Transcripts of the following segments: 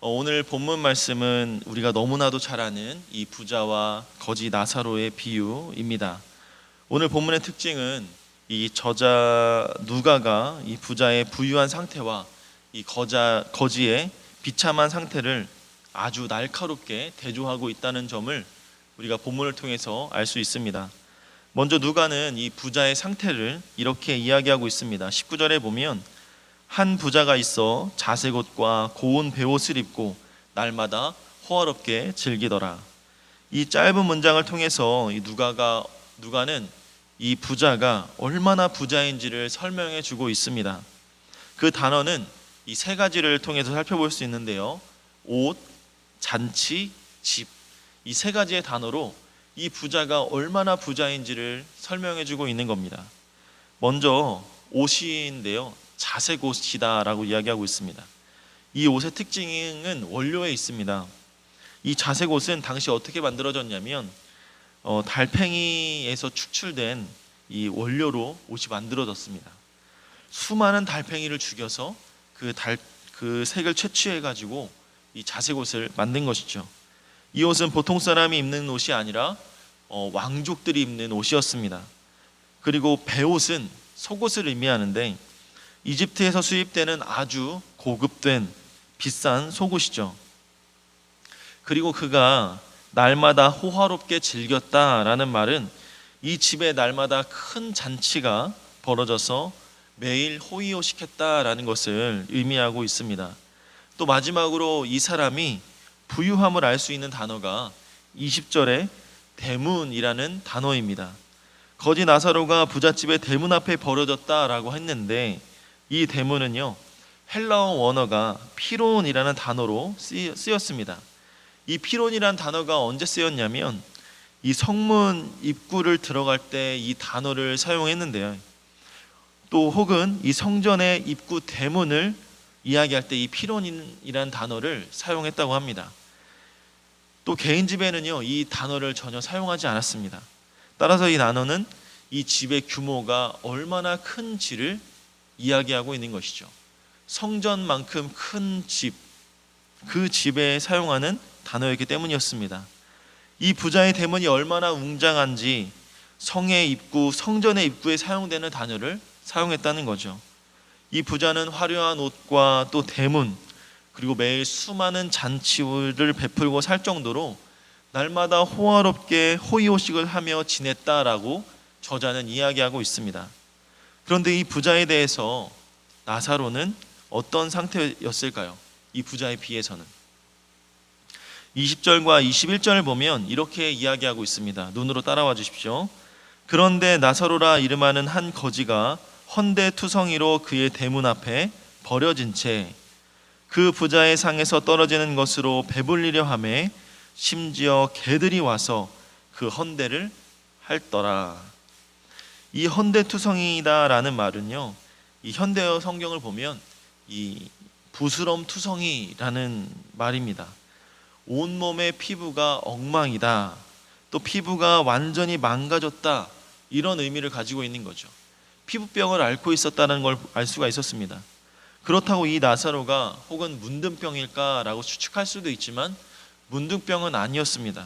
오늘 본문 말씀은 우리가 너무나도 잘 아는 이 부자와 거지 나사로의 비유입니다. 오늘 본문의 특징은 이 저자 누가가 이 부자의 부유한 상태와 이 거지의 비참한 상태를 아주 날카롭게 대조하고 있다는 점을 우리가 본문을 통해서 알 수 있습니다. 먼저 누가는 이 부자의 상태를 이렇게 이야기하고 있습니다. 19절에 보면 한 부자가 있어 자색 옷과 고운 베옷을 입고 날마다 호화롭게 즐기더라. 이 짧은 문장을 통해서 이 누가는 이 부자가 얼마나 부자인지를 설명해 주고 있습니다. 그 단어는 이 세 가지를 통해서 살펴볼 수 있는데요. 옷, 잔치, 집. 이 세 가지의 단어로 이 부자가 얼마나 부자인지를 설명해 주고 있는 겁니다. 먼저 옷인데요. 자색 옷이다라고 이야기하고 있습니다. 이 옷의 특징은 원료에 있습니다. 이 자색 옷은 당시 어떻게 만들어졌냐면 달팽이에서 추출된 이 원료로 옷이 만들어졌습니다. 수많은 달팽이를 죽여서 그 색을 채취해 가지고 이 자색 옷을 만든 것이죠. 이 옷은 보통 사람이 입는 옷이 아니라 왕족들이 입는 옷이었습니다. 그리고 베옷은 속옷을 의미하는데 이집트에서 수입되는 아주 고급된 비싼 속옷이죠. 그리고 그가 날마다 호화롭게 즐겼다라는 말은 이 집에 날마다 큰 잔치가 벌어져서 매일 호의호식했다라는 것을 의미하고 있습니다. 또 마지막으로 이 사람이 부유함을 알 수 있는 단어가 20절에 대문이라는 단어입니다. 거지 나사로가 부잣집의 대문 앞에 버려졌다라고 했는데 이 대문은요, 헬라어 원어가 피론이라는 단어로 쓰였습니다. 이 피론이라는 단어가 언제 쓰였냐면 이 성문 입구를 들어갈 때 이 단어를 사용했는데요. 또 혹은 이 성전의 입구 대문을 이야기할 때 이 피론이라는 단어를 사용했다고 합니다. 또 개인 집에는요, 이 단어를 전혀 사용하지 않았습니다. 따라서 이 단어는 이 집의 규모가 얼마나 큰지를 이야기하고 있는 것이죠. 성전만큼 큰 집, 그 집에 사용하는 단어였기 때문이었습니다. 이 부자의 대문이 얼마나 웅장한지 성의 입구, 성전의 입구에 사용되는 단어를 사용했다는 거죠. 이 부자는 화려한 옷과 또 대문, 그리고 매일 수많은 잔치를 베풀고 살 정도로 날마다 호화롭게 호의호식을 하며 지냈다라고 저자는 이야기하고 있습니다. 그런데 이 부자에 대해서 나사로는 어떤 상태였을까요? 이 부자에 비해서는 20절과 21절을 보면 이렇게 이야기하고 있습니다. 눈으로 따라와 주십시오. 그런데 나사로라 이름하는 한 거지가 헌데투성이로 그의 대문 앞에 버려진 채 그 부자의 상에서 떨어지는 것으로 배불리려 하매 심지어 개들이 와서 그 헌데를 핥더라. 이 헌데투성이다라는 말은요, 이 현대어 성경을 보면 이 부스럼투성이라는 말입니다. 온몸의 피부가 엉망이다, 또 피부가 완전히 망가졌다, 이런 의미를 가지고 있는 거죠. 피부병을 앓고 있었다는 걸 알 수가 있었습니다. 그렇다고 이 나사로가 혹은 문둥병일까라고 추측할 수도 있지만 문둥병은 아니었습니다.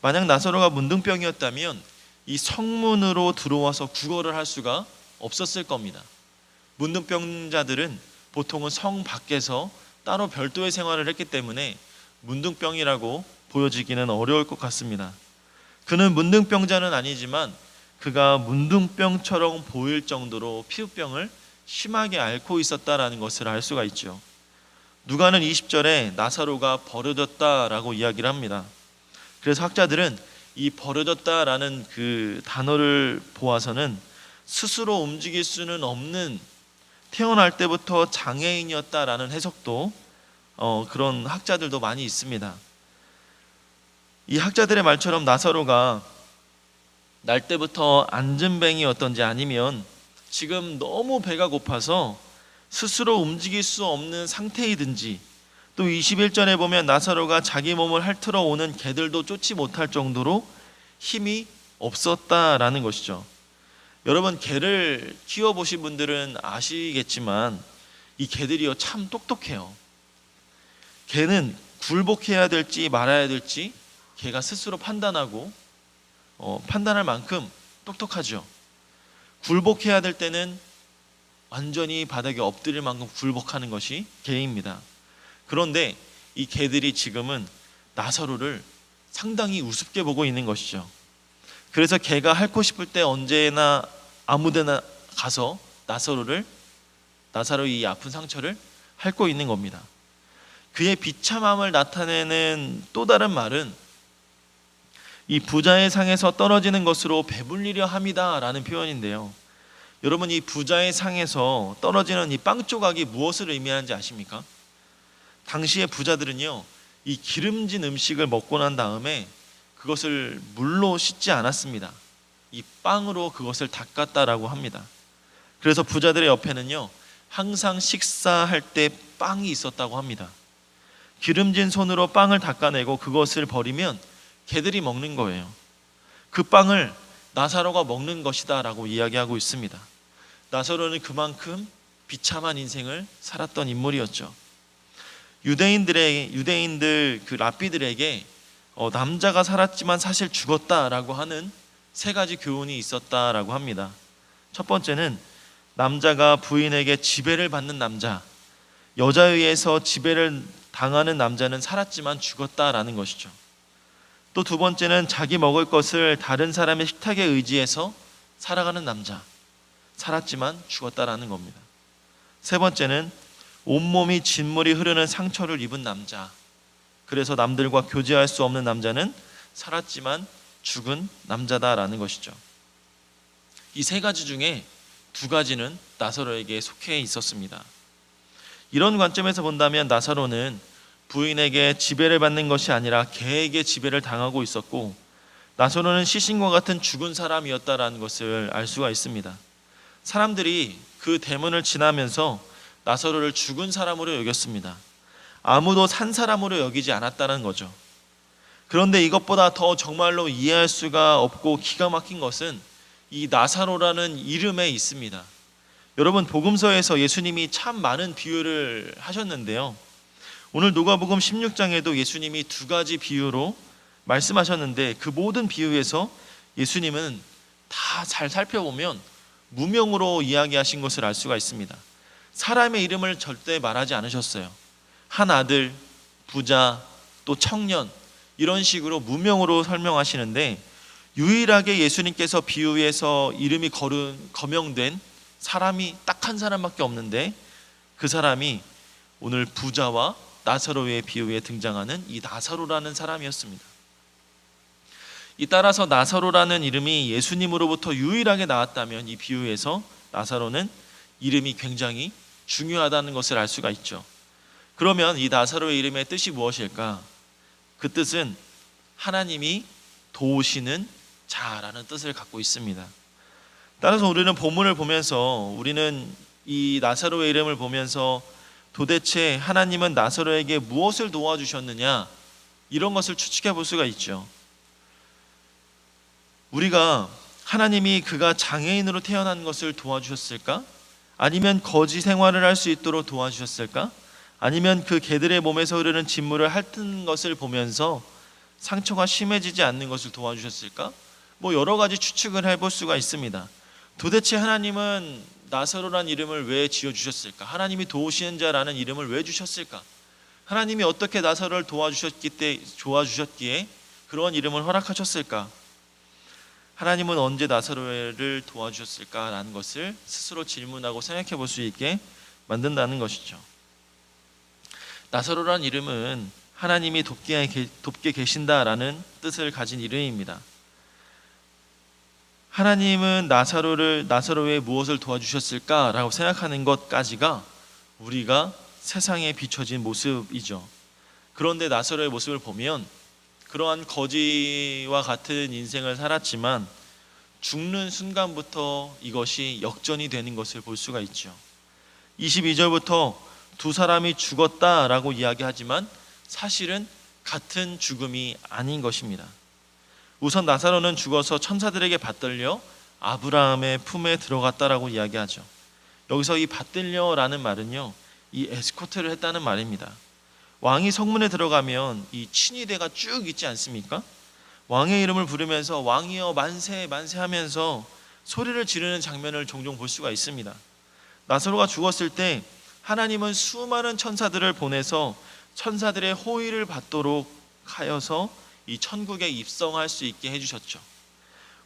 만약 나사로가 문둥병이었다면 이 성문으로 들어와서 구걸을 할 수가 없었을 겁니다. 문둥병자들은 보통은 성 밖에서 따로 별도의 생활을 했기 때문에 문둥병이라고 보여지기는 어려울 것 같습니다. 그는 문둥병자는 아니지만 그가 문둥병처럼 보일 정도로 피부병을 심하게 앓고 있었다라는 것을 알 수가 있죠. 누가는 20절에 나사로가 버려졌다라고 이야기를 합니다. 그래서 학자들은 이 버려졌다라는 그 단어를 보아서는 스스로 움직일 수는 없는, 태어날 때부터 장애인이었다라는 해석도 그런 학자들도 많이 있습니다. 이 학자들의 말처럼 나사로가 날 때부터 안진뱅이였던지 아니면 지금 너무 배가 고파서 스스로 움직일 수 없는 상태이든지, 또 21절에 보면 나사로가 자기 몸을 핥으러 오는 개들도 쫓지 못할 정도로 힘이 없었다라는 것이죠. 여러분, 개를 키워보신 분들은 아시겠지만 이 개들이요 참 똑똑해요. 개는 굴복해야 될지 말아야 될지 개가 스스로 판단하고 판단할 만큼 똑똑하죠. 굴복해야 될 때는 완전히 바닥에 엎드릴 만큼 굴복하는 것이 개입니다. 그런데 이 개들이 지금은 나사로를 상당히 우습게 보고 있는 것이죠. 그래서 개가 핥고 싶을 때 언제나 아무데나 가서 나사로의 이 아픈 상처를 핥고 있는 겁니다. 그의 비참함을 나타내는 또 다른 말은 이 부자의 상에서 떨어지는 것으로 배불리려 함이다 라는 표현인데요. 여러분, 이 부자의 상에서 떨어지는 이 빵 조각이 무엇을 의미하는지 아십니까? 당시의 부자들은요, 이 기름진 음식을 먹고 난 다음에 그것을 물로 씻지 않았습니다. 이 빵으로 그것을 닦았다라고 합니다. 그래서 부자들의 옆에는요, 항상 식사할 때 빵이 있었다고 합니다. 기름진 손으로 빵을 닦아내고 그것을 버리면 개들이 먹는 거예요. 그 빵을 나사로가 먹는 것이다 라고 이야기하고 있습니다. 나사로는 그만큼 비참한 인생을 살았던 인물이었죠. 유대인들 그 랍비들에게 남자가 살았지만 사실 죽었다라고 하는 세 가지 교훈이 있었다라고 합니다. 첫 번째는 남자가 부인에게 지배를 받는 남자, 여자에 의해서 지배를 당하는 남자는 살았지만 죽었다라는 것이죠. 또 두 번째는 자기 먹을 것을 다른 사람의 식탁에 의지해서 살아가는 남자, 살았지만 죽었다라는 겁니다. 세 번째는 온몸이 진물이 흐르는 상처를 입은 남자, 그래서 남들과 교제할 수 없는 남자는 살았지만 죽은 남자다라는 것이죠. 이 세 가지 중에 두 가지는 나사로에게 속해 있었습니다. 이런 관점에서 본다면 나사로는 부인에게 지배를 받는 것이 아니라 개에게 지배를 당하고 있었고, 나사로는 시신과 같은 죽은 사람이었다라는 것을 알 수가 있습니다. 사람들이 그 대문을 지나면서 나사로를 죽은 사람으로 여겼습니다. 아무도 산 사람으로 여기지 않았다는 거죠. 그런데 이것보다 더 정말로 이해할 수가 없고 기가 막힌 것은 이 나사로라는 이름에 있습니다. 여러분, 복음서에서 예수님이 참 많은 비유를 하셨는데요, 오늘 누가복음 16장에도 예수님이 두 가지 비유로 말씀하셨는데, 그 모든 비유에서 예수님은 다 잘 살펴보면 무명으로 이야기하신 것을 알 수가 있습니다. 사람의 이름을 절대 말하지 않으셨어요. 한 아들, 부자, 또 청년, 이런 식으로 무명으로 설명하시는데, 유일하게 예수님께서 비유에서 이름이 거명된 사람이 딱 한 사람밖에 없는데, 그 사람이 오늘 부자와 나사로의 비유에 등장하는 이 나사로라는 사람이었습니다. 이 따라서 나사로라는 이름이 예수님으로부터 유일하게 나왔다면 이 비유에서 나사로는 이름이 굉장히 중요하다는 것을 알 수가 있죠. 그러면 이 나사로의 이름의 뜻이 무엇일까? 그 뜻은 하나님이 도우시는 자라는 뜻을 갖고 있습니다. 따라서 우리는 본문을 보면서, 우리는 이 나사로의 이름을 보면서 도대체 하나님은 나사로에게 무엇을 도와주셨느냐, 이런 것을 추측해 볼 수가 있죠. 우리가 하나님이 그가 장애인으로 태어난 것을 도와주셨을까? 아니면 거지 생활을 할 수 있도록 도와주셨을까? 아니면 그 개들의 몸에서 흐르는 진물을 핥는 것을 보면서 상처가 심해지지 않는 것을 도와주셨을까? 여러 가지 추측을 해볼 수가 있습니다. 도대체 하나님은 나사로란 이름을 왜 지어주셨을까? 하나님이 도우시는 자라는 이름을 왜 주셨을까? 하나님이 어떻게 나사로를 도와주셨기에 그런 이름을 허락하셨을까? 하나님은 언제 나사로를 도와주셨을까라는 것을 스스로 질문하고 생각해 볼 수 있게 만든다는 것이죠. 나사로란 이름은 하나님이 돕게 계신다라는 뜻을 가진 이름입니다. 하나님은 나사로의 무엇을 도와주셨을까라고 생각하는 것까지가 우리가 세상에 비춰진 모습이죠. 그런데 나사로의 모습을 보면 그러한 거지와 같은 인생을 살았지만 죽는 순간부터 이것이 역전이 되는 것을 볼 수가 있죠. 22절부터 두 사람이 죽었다라고 이야기하지만 사실은 같은 죽음이 아닌 것입니다. 우선 나사로는 죽어서 천사들에게 받들려 아브라함의 품에 들어갔다라고 이야기하죠. 여기서 이 받들려라는 말은요, 이 에스코트를 했다는 말입니다. 왕이 성문에 들어가면 이 친위대가 쭉 있지 않습니까? 왕의 이름을 부르면서 왕이여 만세 만세 하면서 소리를 지르는 장면을 종종 볼 수가 있습니다. 나사로가 죽었을 때 하나님은 수많은 천사들을 보내서 천사들의 호의를 받도록 하여서 이 천국에 입성할 수 있게 해주셨죠.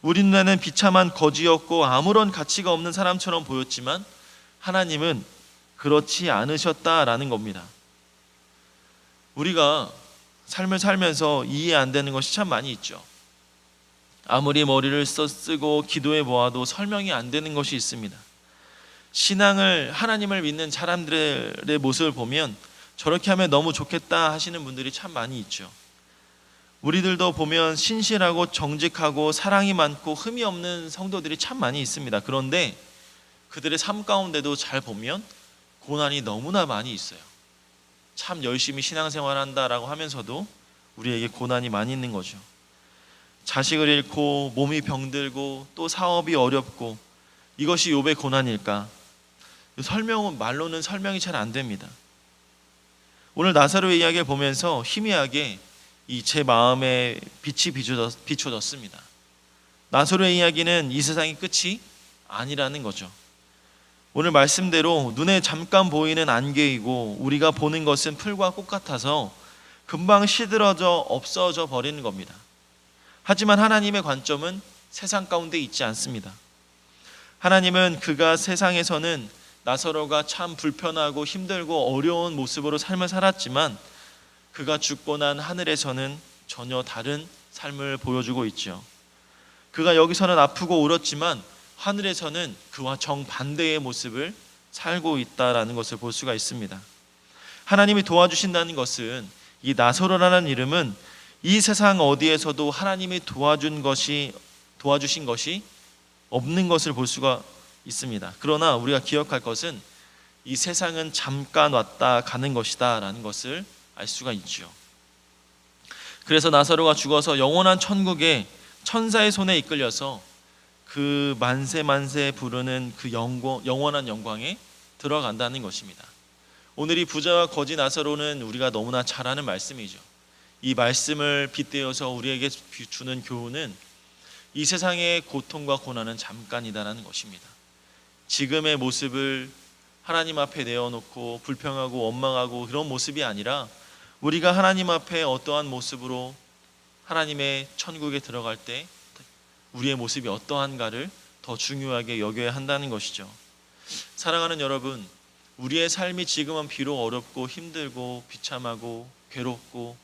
우리 눈에는 비참한 거지였고 아무런 가치가 없는 사람처럼 보였지만 하나님은 그렇지 않으셨다라는 겁니다. 우리가 삶을 살면서 이해 안 되는 것이 참 많이 있죠. 아무리 머리를 쓰고 기도해 보아도 설명이 안 되는 것이 있습니다. 신앙을, 하나님을 믿는 사람들의 모습을 보면 저렇게 하면 너무 좋겠다 하시는 분들이 참 많이 있죠. 우리들도 보면 신실하고 정직하고 사랑이 많고 흠이 없는 성도들이 참 많이 있습니다. 그런데 그들의 삶 가운데도 잘 보면 고난이 너무나 많이 있어요. 참 열심히 신앙생활한다라고 하면서도 우리에게 고난이 많이 있는 거죠. 자식을 잃고 몸이 병들고 또 사업이 어렵고 이것이 욥의 고난일까? 말로는 설명이 잘 안 됩니다. 오늘 나사로의 이야기를 보면서 희미하게 제 마음에 빛이 비춰졌습니다. 나사로의 이야기는 이 세상의 끝이 아니라는 거죠. 오늘 말씀대로 눈에 잠깐 보이는 안개이고 우리가 보는 것은 풀과 꽃 같아서 금방 시들어져 없어져 버리는 겁니다. 하지만 하나님의 관점은 세상 가운데 있지 않습니다. 하나님은 그가 세상에서는 나사로가 참 불편하고 힘들고 어려운 모습으로 삶을 살았지만 그가 죽고 난 하늘에서는 전혀 다른 삶을 보여주고 있죠. 그가 여기서는 아프고 울었지만 하늘에서는 그와 정반대의 모습을 살고 있다라는 것을 볼 수가 있습니다. 하나님이 도와주신다는 것은 이 나사로라는 이름은 이 세상 어디에서도 하나님이 도와주신 것이 없는 것을 볼 수가 있습니다. 그러나 우리가 기억할 것은 이 세상은 잠깐 왔다 가는 것이다 라는 것을 알 수가 있죠. 그래서 나사로가 죽어서 영원한 천국에 천사의 손에 이끌려서 그 만세 만세 부르는 그 영원한 영광에 들어간다는 것입니다. 오늘 이 부자와 거지 나사로는 우리가 너무나 잘 아는 말씀이죠. 이 말씀을 빗대어서 우리에게 주는 교훈은 이 세상의 고통과 고난은 잠깐이다라는 것입니다. 지금의 모습을 하나님 앞에 내어놓고 불평하고 원망하고 그런 모습이 아니라 우리가 하나님 앞에 어떠한 모습으로 하나님의 천국에 들어갈 때 우리의 모습이 어떠한가를 더 중요하게 여겨야 한다는 것이죠. 사랑하는 여러분, 우리의 삶이 지금은 비록 어렵고 힘들고 비참하고 괴롭고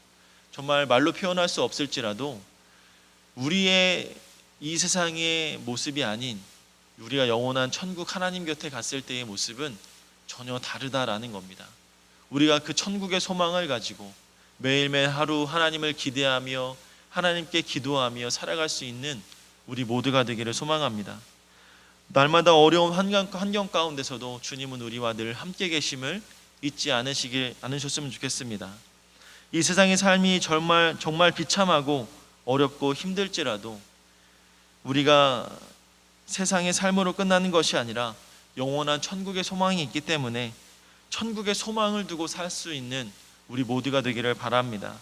정말 말로 표현할 수 없을지라도 우리의 이 세상의 모습이 아닌 우리가 영원한 천국 하나님 곁에 갔을 때의 모습은 전혀 다르다라는 겁니다. 우리가 그 천국의 소망을 가지고 매일매일 하루 하나님을 기대하며 하나님께 기도하며 살아갈 수 있는 우리 모두가 되기를 소망합니다. 날마다 어려운 환경 가운데서도 주님은 우리와 늘 함께 계심을 잊지 않으셨으면 좋겠습니다. 이 세상의 삶이 정말 비참하고 어렵고 힘들지라도 우리가 세상의 삶으로 끝나는 것이 아니라 영원한 천국의 소망이 있기 때문에 천국의 소망을 두고 살 수 있는 우리 모두가 되기를 바랍니다.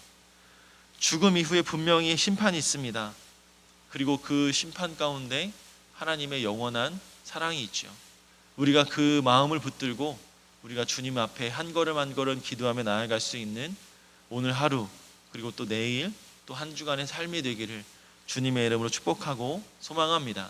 죽음 이후에 분명히 심판이 있습니다. 그리고 그 심판 가운데 하나님의 영원한 사랑이 있죠. 우리가 그 마음을 붙들고 우리가 주님 앞에 한 걸음 한 걸음 기도하며 나아갈 수 있는 오늘 하루 그리고 또 내일 또 한 주간의 삶이 되기를 주님의 이름으로 축복하고 소망합니다.